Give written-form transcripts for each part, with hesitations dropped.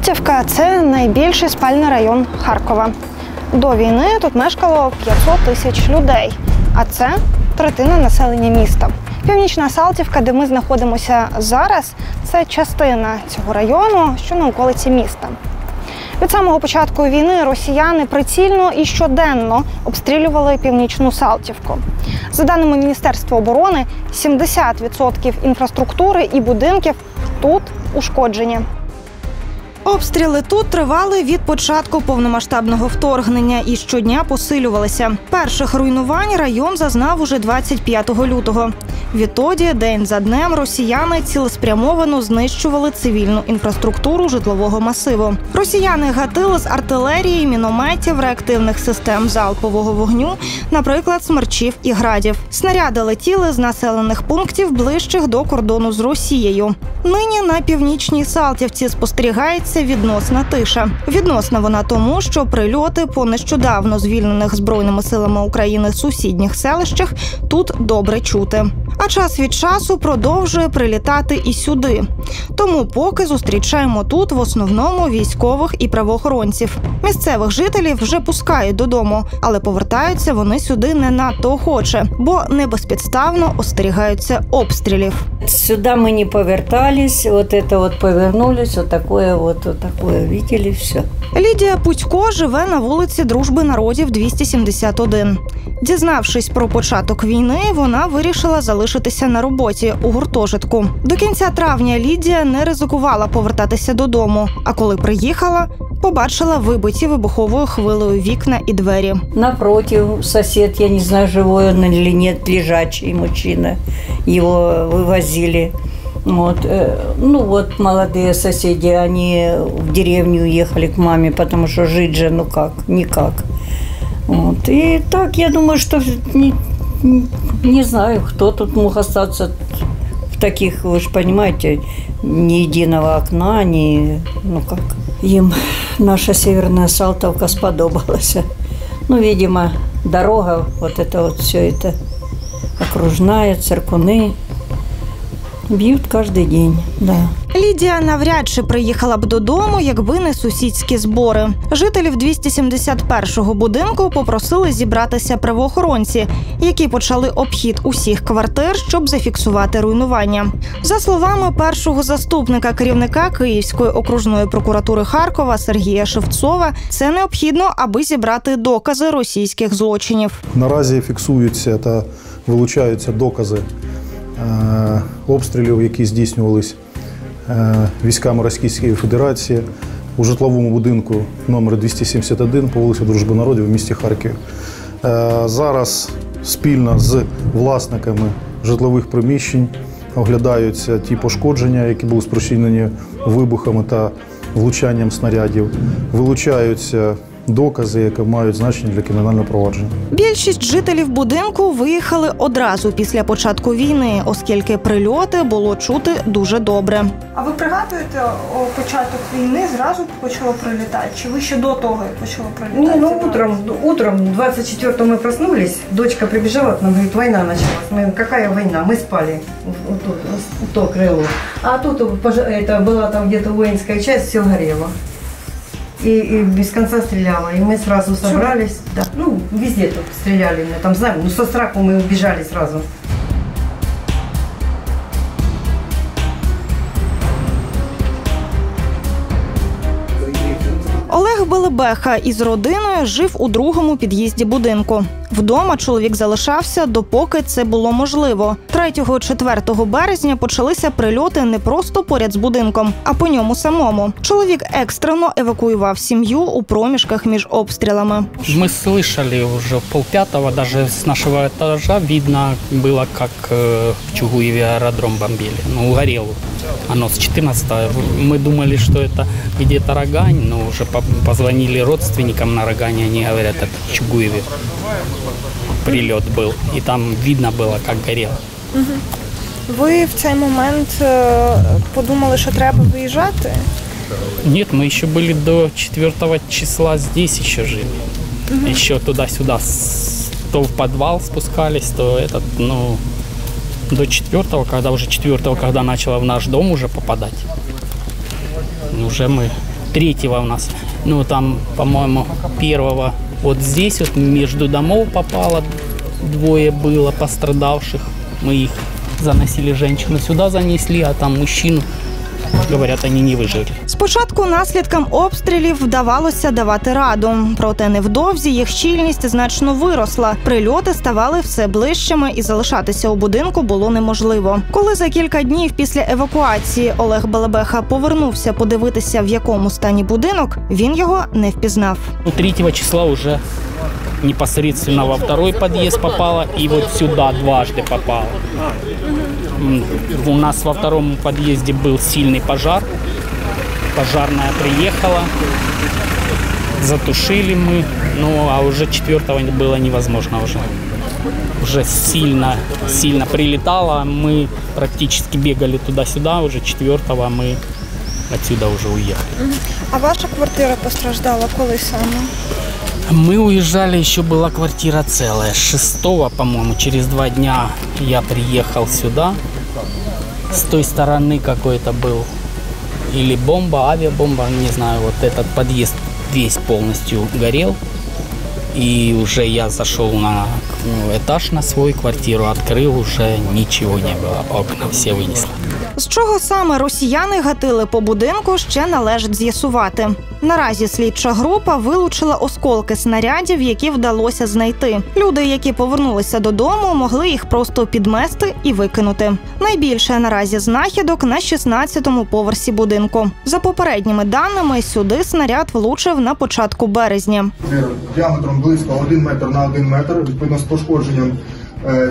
Салтівка – це найбільший спальний район Харкова. До війни тут мешкало 500 тисяч людей, а це третина населення міста. Північна Салтівка, де ми знаходимося зараз, це частина цього району, що на околиці міста. Від самого початку війни росіяни прицільно і щоденно обстрілювали Північну Салтівку. За даними Міністерства оборони, 70% інфраструктури і будинків тут ушкоджені. Обстріли тут тривали від початку повномасштабного вторгнення і щодня посилювалися. Перших руйнувань район зазнав уже 25 лютого. Відтоді, день за днем, росіяни цілеспрямовано знищували цивільну інфраструктуру житлового масиву. Росіяни гатили з артилерії, мінометів, реактивних систем залпового вогню, наприклад, смерчів і градів. Снаряди летіли з населених пунктів, ближчих до кордону з Росією. Нині на Північній Салтівці спостерігається відносна тиша. Відносна вона тому, що прильоти по нещодавно звільнених Збройними силами України сусідніх селищах тут добре чути. А час від часу продовжує прилітати і сюди. Тому поки зустрічаємо тут в основному військових і правоохоронців. Місцевих жителів вже пускають додому, але повертаються вони сюди не надто охоче, бо небезпідставно остерігаються обстрілів. Сюди ми не повертались, повернулись, такое, видели, все. Лідія Путько живе на вулиці Дружби народів 271. Дізнавшись про початок війни, вона вирішила залишитися на роботі у гуртожитку. До кінця травня Лідія не ризикувала повертатися додому, а коли приїхала, побачила вибиті вибуховою хвилею вікна і двері. Напротив, сусід, я не знаю, живой он или нет, лежачий мужчина, його вивозили. Молодые соседи, они в деревню уехали к маме, потому что жить же, никак. И так, я думаю, что не знаю, кто тут мог остаться в таких, вы же понимаете, ни единого окна, Им наша Северная Салтовка сподобалась. Видимо, дорога, все это окружная, церкуни. Б'ють кожен день, да. Лідія навряд чи приїхала б додому, якби не сусідські збори. Жителів 271-го будинку попросили зібратися правоохоронці, які почали обхід усіх квартир, щоб зафіксувати руйнування. За словами першого заступника керівника Київської окружної прокуратури Харкова Сергія Шевцова, це необхідно, аби зібрати докази російських злочинів. Наразі фіксуються та вилучаються докази обстрілів, які здійснювались військами Російської Федерації у житловому будинку номер 271 по вулиці Дружби народів в місті Харкові. Зараз спільно з власниками житлових приміщень оглядаються ті пошкодження, які були спричинені вибухами та влучанням снарядів, вилучаються докази, які мають значення для кримінального провадження. Більшість жителів будинку виїхали одразу після початку війни, оскільки прильоти було чути дуже добре. А ви пригадуєте, початок війни зразу почало прилітати? Чи ви ще до того почало прилітати? Утром 24-го мы проснулись, дочка прибежала к нам, говорит, война началась. Мы, какая война? Мы спали, то крыло. А тут это была там где-то воинская часть, все горело. И без конца стреляла. И мы сразу собрались. Да. Везде тут стреляли. Там, знаем, со страху мы убежали сразу. Олег Белебеха із родиною жив у другому під'їзді будинку. Вдома чоловік залишався, допоки це було можливо. 3-4 березня почалися прильоти не просто поряд з будинком, а по ньому самому. Чоловік екстрено евакуював сім'ю у проміжках між обстрілами. Ми слышали вже в 4:30, навіть з нашого етажа видно було, як в Чугуєві аеродром бомбили, горіло. Оно с 14-го. Мы думали, что это где-то Рогань, но уже позвонили родственникам на Рогане, они говорят, это в Чугуеве прилет был. И там видно было, как горело. Ви в цей момент подумали, що треба виїжджати? Нет, мы еще были до 4 числа здесь еще жили. Еще туда-сюда, то в подвал спускались, то до 4-го, когда начало в наш дом уже попадать, уже мы третьего у нас. Ну, там, по-моему, первого вот здесь вот между домов попало, двое было пострадавших. Мы их заносили, женщину сюда занесли, а там мужчину, говорят, вони не вижили. Спочатку наслідкам обстрілів вдавалося давати раду. Проте невдовзі їх щільність значно виросла. Прильоти ставали все ближчими і залишатися у будинку було неможливо. Коли за кілька днів після евакуації Олег Белебеха повернувся подивитися, в якому стані будинок, він його не впізнав. 3 числа уже непосредственно во второй подъезд попало и вот сюда дважды попало. У нас во втором подъезде был сильный пожар. Пожарная приехала, затушили мы, ну а уже 4-го было невозможно уже. Уже сильно прилетало, мы практически бегали туда-сюда, уже 4-го мы отсюда уже уехали. А ваша квартира постраждала коли саме? Мы уезжали, еще была квартира целая. 6-го, по-моему, через 2 дня я приехал сюда. С той стороны какой-то был или бомба, авиабомба, не знаю, вот этот подъезд весь полностью горел. И уже я зашел на этаж на свою квартиру, открыл, уже ничего не было, окна все вынесло. З чого саме росіяни гатили по будинку, ще належить з'ясувати. Наразі слідча група вилучила осколки снарядів, які вдалося знайти. Люди, які повернулися додому, могли їх просто підмести і викинути. Найбільше наразі знахідок на 16-му поверсі будинку. За попередніми даними, сюди снаряд влучив на початку березня. Діаметром близько 1 метр на 1 метр, відповідно з пошкодженням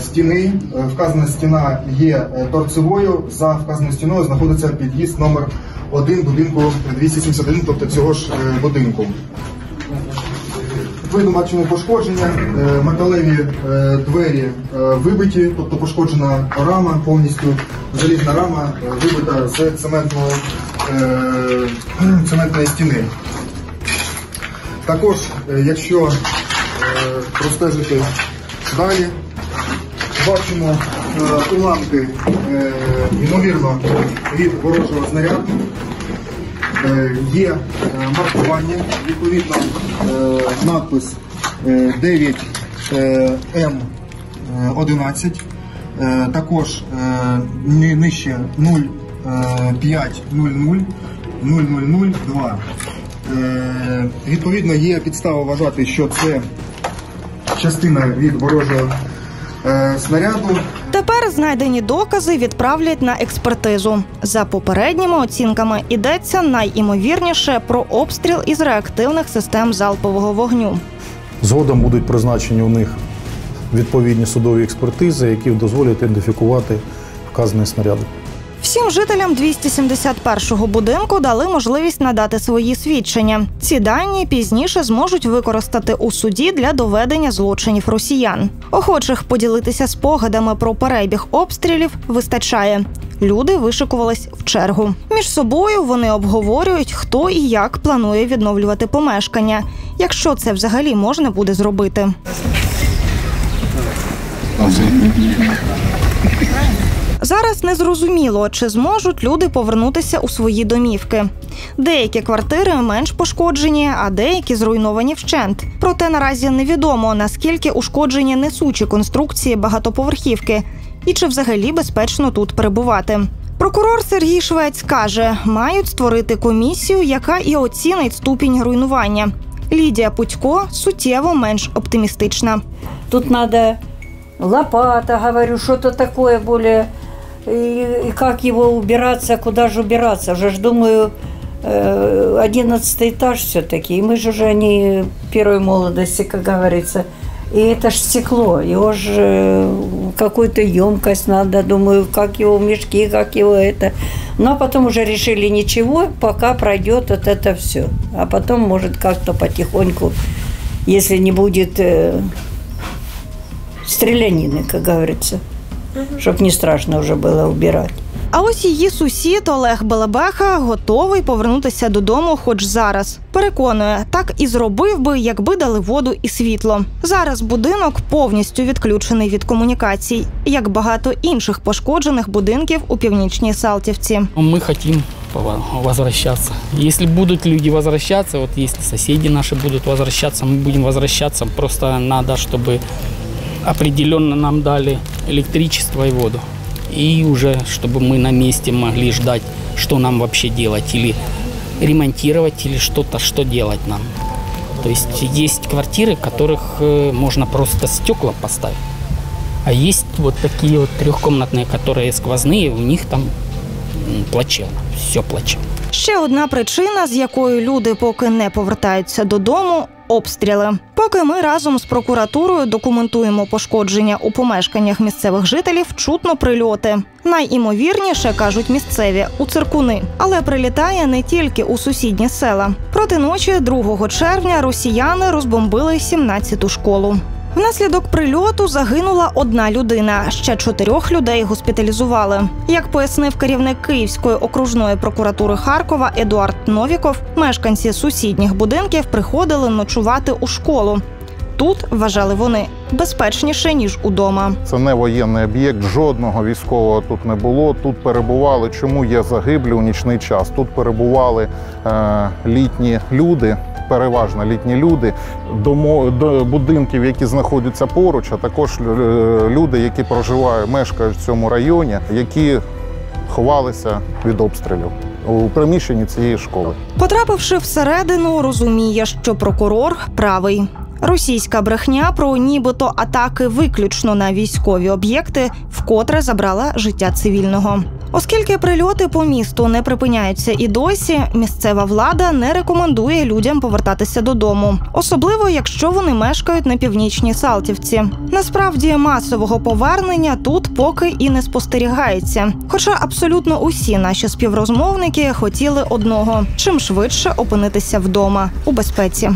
стіни. Вказана стіна є торцевою. За вказаною стіною знаходиться під'їзд номер 1 будинку 271, тобто цього ж будинку. Видно бачимо пошкодження, металеві двері вибиті, тобто пошкоджена рама, повністю залізна рама вибита з цементної стіни. Також, якщо простежити далі, бачимо уламки, ймовірно, від ворожого снаряду. Є маркування, відповідно, надпис 9М11, також нижче 0500 0002. Відповідно, є підстава вважати, що це частина від ворожого снаряду. Тепер знайдені докази відправлять на експертизу. За попередніми оцінками йдеться найімовірніше про обстріл із реактивних систем залпового вогню. Згодом будуть призначені у них відповідні судові експертизи, які дозволять ідентифікувати вказані снаряди. Всім жителям 271-го будинку дали можливість надати свої свідчення. Ці дані пізніше зможуть використати у суді для доведення злочинів росіян. Охочих поділитися спогадами про перебіг обстрілів вистачає. Люди вишикувались в чергу. Між собою вони обговорюють, хто і як планує відновлювати помешкання, якщо це взагалі можна буде зробити. Зараз незрозуміло, чи зможуть люди повернутися у свої домівки. Деякі квартири менш пошкоджені, а деякі зруйновані вщент. Проте наразі невідомо, наскільки ушкоджені несучі конструкції багатоповерхівки і чи взагалі безпечно тут перебувати. Прокурор Сергій Швець каже, мають створити комісію, яка і оцінить ступінь руйнування. Лідія Путько суттєво менш оптимістична. Тут треба лопата, говорю, что-то такое более... И как его убираться, куда же убираться? Уже ж думаю, 11-й этаж все-таки. И мы же уже не первой молодости, как говорится. И это ж стекло. Его же какую-то емкость надо, думаю, как его в мешки, как его это. Но потом уже решили ничего, пока пройдет вот это все. А потом, может, как-то потихоньку, если не будет стрелянины, как говорится. Щоб не страшно вже було вбирати. А ось її сусід Олег Белебеха готовий повернутися додому хоч зараз. Переконує, так і зробив би, якби дали воду і світло. Зараз будинок повністю відключений від комунікацій, як багато інших пошкоджених будинків у Північній Салтівці. Мы хотим возвращаться. Если будут люди возвращаться, вот если соседи наши будут возвращаться, мы будем возвращаться. Просто надо, чтобы определенно нам дали электричество и воду. И уже, чтобы мы на месте могли ждать, что нам вообще делать. Или ремонтировать, или что-то, что делать нам. То есть квартиры, в которых можно просто стекла поставить. А есть вот такие вот трехкомнатные, которые сквозные, у них там плачевно, все плачевно. Ще одна причина, з якою люди поки не повертаються додому – обстріли. Поки ми разом з прокуратурою документуємо пошкодження у помешканнях місцевих жителів, чутно прильоти. Найімовірніше, кажуть місцеві, у Циркуни. Але прилітає не тільки у сусідні села. Проти ночі 2 червня росіяни розбомбили 17-ту школу. Внаслідок прильоту загинула 1 людина, ще 4 людей госпіталізували. Як пояснив керівник Київської окружної прокуратури Харкова Едуард Новіков, мешканці сусідніх будинків приходили ночувати у школу. Тут, вважали вони, безпечніше, ніж удома. Це не воєнний об'єкт, жодного військового тут не було. Тут перебували, чому є загиблі у нічний час, тут перебували літні люди, переважно літні люди, до будинків, які знаходяться поруч, а також люди, які мешкають в цьому районі, які ховалися від обстрілів у приміщенні цієї школи. Потрапивши всередину, розуміє, що прокурор правий. Російська брехня про нібито атаки виключно на військові об'єкти вкотре забрала життя цивільного. Оскільки прильоти по місту не припиняються і досі, місцева влада не рекомендує людям повертатися додому. Особливо, якщо вони мешкають на північній Салтівці. Насправді, масового повернення тут поки і не спостерігається. Хоча абсолютно усі наші співрозмовники хотіли одного – чим швидше опинитися вдома, у безпеці.